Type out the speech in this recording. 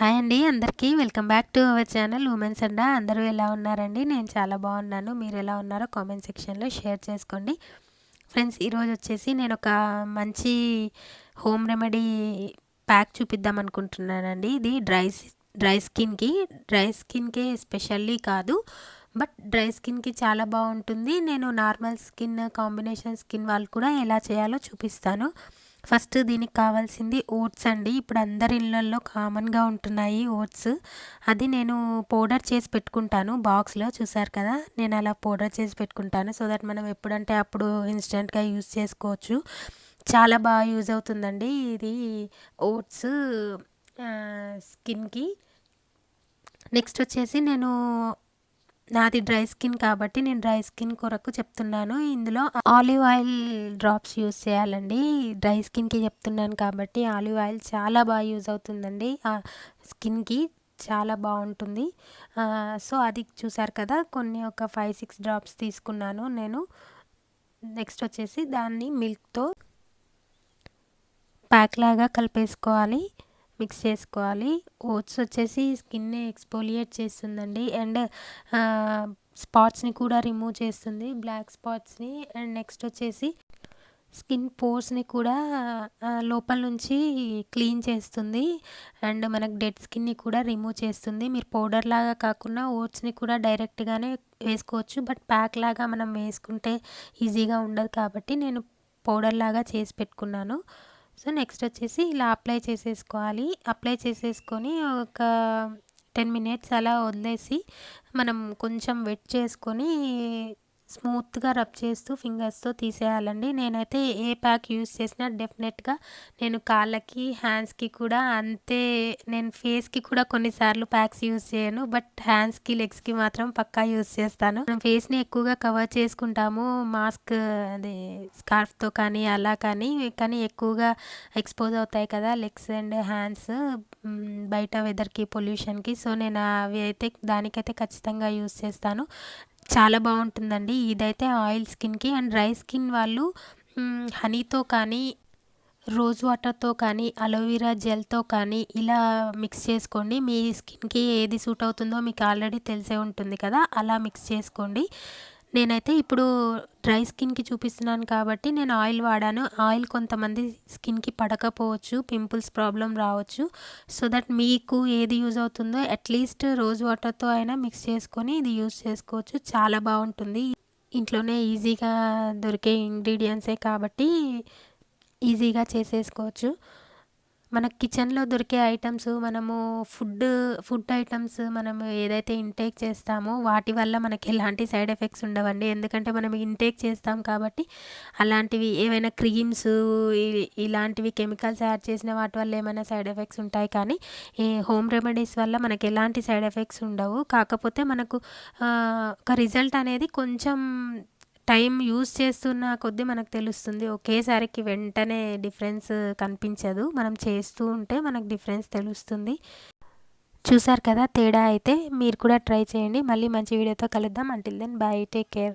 Hi అండి అందరికీ welcome back to our channel women's Adda. అందరూ ఎలా ఉన్నారండి? నేను చాలా బాగున్నాను. మీరు ఎలా ఉన్నారో కామెంట్ సెక్షన్లో షేర్ చేసుకోండి. ఫ్రెండ్స్, ఈరోజు వచ్చేసి నేను ఒక మంచి హోమ్ రెమెడీ ప్యాక్ చూపిద్దాం అనుకుంటున్నానండి. ఇది డ్రై స్కిన్కి ఎస్పెషల్లీ కాదు, బట్ డ్రై స్కిన్కి చాలా బాగుంటుంది. నేను నార్మల్ స్కిన్, కాంబినేషన్ స్కిన్ వాళ్ళు కూడా ఎలా చేయాలో చూపిస్తాను. ఫస్ట్ దీనికి కావాల్సింది ఓట్స్ అండి. ఇప్పుడు అందరి ఇళ్ళల్లో కామన్గా ఉంటున్నాయి ఓట్స్. అది నేను పౌడర్ చేసి పెట్టుకుంటాను బాక్స్లో. చూసారు కదా, నేను అలా పౌడర్ చేసి పెట్టుకుంటాను సో దట్ మనం ఎప్పుడంటే అప్పుడు ఇన్స్టెంట్గా యూస్ చేసుకోవచ్చు. చాలా బాగా యూజ్ అవుతుందండి ఇది ఓట్స్ స్కిన్కి. నెక్స్ట్ వచ్చేసి నాది డ్రై స్కిన్ కాబట్టి నేను డ్రై స్కిన్ కొరకు చెప్తున్నాను. ఇందులో ఆలివ్ ఆయిల్ డ్రాప్స్ యూస్ చేయాలండి. డ్రై స్కిన్కి చెప్తున్నాను కాబట్టి ఆలివ్ ఆయిల్ చాలా బాగా యూజ్ అవుతుందండి. స్కిన్కి చాలా బాగుంటుంది. సో అది చూసారు కదా, ఒక 5-6 డ్రాప్స్ తీసుకున్నాను నేను. నెక్స్ట్ వచ్చేసి దాన్ని మిల్క్తో ప్యాక్ లాగా కలిపేసుకోవాలి, మిక్స్ చేసుకోవాలి. ఓట్స్ వచ్చేసి స్కిన్ని ఎక్స్ఫోలియేట్ చేస్తుందండి అండ్ స్పాట్స్ని కూడా రిమూవ్ చేస్తుంది, బ్లాక్ స్పాట్స్ని. అండ్ నెక్స్ట్ వచ్చేసి స్కిన్ పోర్స్ని కూడా లోపల నుంచి క్లీన్ చేస్తుంది అండ్ మనకు డెడ్ స్కిన్ని కూడా రిమూవ్ చేస్తుంది. మీరు పౌడర్ లాగా కాకుండా ఓట్స్ని కూడా డైరెక్ట్గానే వేసుకోవచ్చు, బట్ ప్యాక్ లాగా మనం వేసుకుంటే ఈజీగా ఉండదు కాబట్టి నేను పౌడర్ లాగా చేసి పెట్టుకున్నాను. సో నెక్స్ట్ వచ్చేసి ఇలా అప్లై చేసేసుకొని ఒక 10 మినిట్స్ అలా వదిలేసి మనం కొంచెం వెట్ చేసుకొని స్మూత్గా రబ్ చేస్తూ ఫింగర్స్తో తీసేయాలండి. నేనైతే ఏ ప్యాక్ యూస్ చేసినా డెఫినెట్గా నేను కాళ్ళకి, హ్యాండ్స్కి కూడా అంతే. నేను ఫేస్కి కూడా కొన్నిసార్లు ప్యాక్స్ యూస్ చేయను, బట్ హ్యాండ్స్కి, లెగ్స్కి మాత్రం పక్కా యూస్ చేస్తాను. మనం ఫేస్ని ఎక్కువగా కవర్ చేసుకుంటాము మాస్క్, అదే స్కార్ఫ్తో కానీ అలా కానీ ఎక్కువగా ఎక్స్పోజ్ అవుతాయి కదా లెగ్స్ అండ్ హ్యాండ్స్ బయట వెదర్కి, పొల్యూషన్కి. సో నేను అవి అయితే దానికైతే ఖచ్చితంగా యూస్ చేస్తాను. చాలా బాగుంటుందండి ఇదైతే ఆయిల్ స్కిన్కి. అండ్ డ్రై స్కిన్ వాళ్ళు హనీతో కానీ, రోజ్ వాటర్తో కానీ, అలోవెరా జెల్తో కానీ ఇలా మిక్స్ చేసుకోండి. మీ స్కిన్కి ఏది సూట్ అవుతుందో మీకు ఆల్రెడీ తెలిసే ఉంటుంది కదా, అలా మిక్స్ చేసుకోండి. నేనైతే ఇప్పుడు డ్రై స్కిన్కి చూపిస్తున్నాను కాబట్టి నేను ఆయిల్ వాడాను. ఆయిల్ కొంతమంది స్కిన్కి పడకపోవచ్చు, పింపుల్స్ ప్రాబ్లం రావచ్చు. సో దట్ మీకు ఏది యూజ్ అవుతుందో అట్లీస్ట్ రోజ్ వాటర్తో అయినా మిక్స్ చేసుకొని ఇది యూజ్ చేసుకోవచ్చు. చాలా బాగుంటుంది. ఇంట్లోనే ఈజీగా దొరికే ఇంగ్రీడియంట్సే కాబట్టి ఈజీగా చేసేసుకోవచ్చు. మన కిచెన్లో దొరికే ఐటమ్స్, మనము ఫుడ్ ఐటమ్స్ మనము ఏదైతే ఇంటేక్ చేస్తామో వాటి వల్ల మనకి ఎలాంటి సైడ్ ఎఫెక్ట్స్ ఉండవండి. ఎందుకంటే మనం ఇంటేక్ చేస్తాం కాబట్టి అలాంటివి ఏవైనా క్రీమ్స్ ఇలాంటివి కెమికల్స్ యాడ్ చేసిన వాటి వల్ల ఏమైనా సైడ్ ఎఫెక్ట్స్ ఉంటాయి, కానీ ఈ హోమ్ రెమెడీస్ వల్ల మనకి ఎలాంటి సైడ్ ఎఫెక్ట్స్ ఉండవు. కాకపోతే మనకు ఒక రిజల్ట్ అనేది కొంచెం టైం యూజ్ చేస్తున్న కొద్దీ మనకు తెలుస్తుంది. ఒకేసారికి వెంటనే డిఫరెన్స్ కనిపించదు, మనం చేస్తూ ఉంటే మనకు డిఫరెన్స్ తెలుస్తుంది. చూసారు కదా తేడా. అయితే మీరు కూడా ట్రై చేయండి. మళ్ళీ మంచి వీడియోతో కలుద్దాం. Until then bye, take care.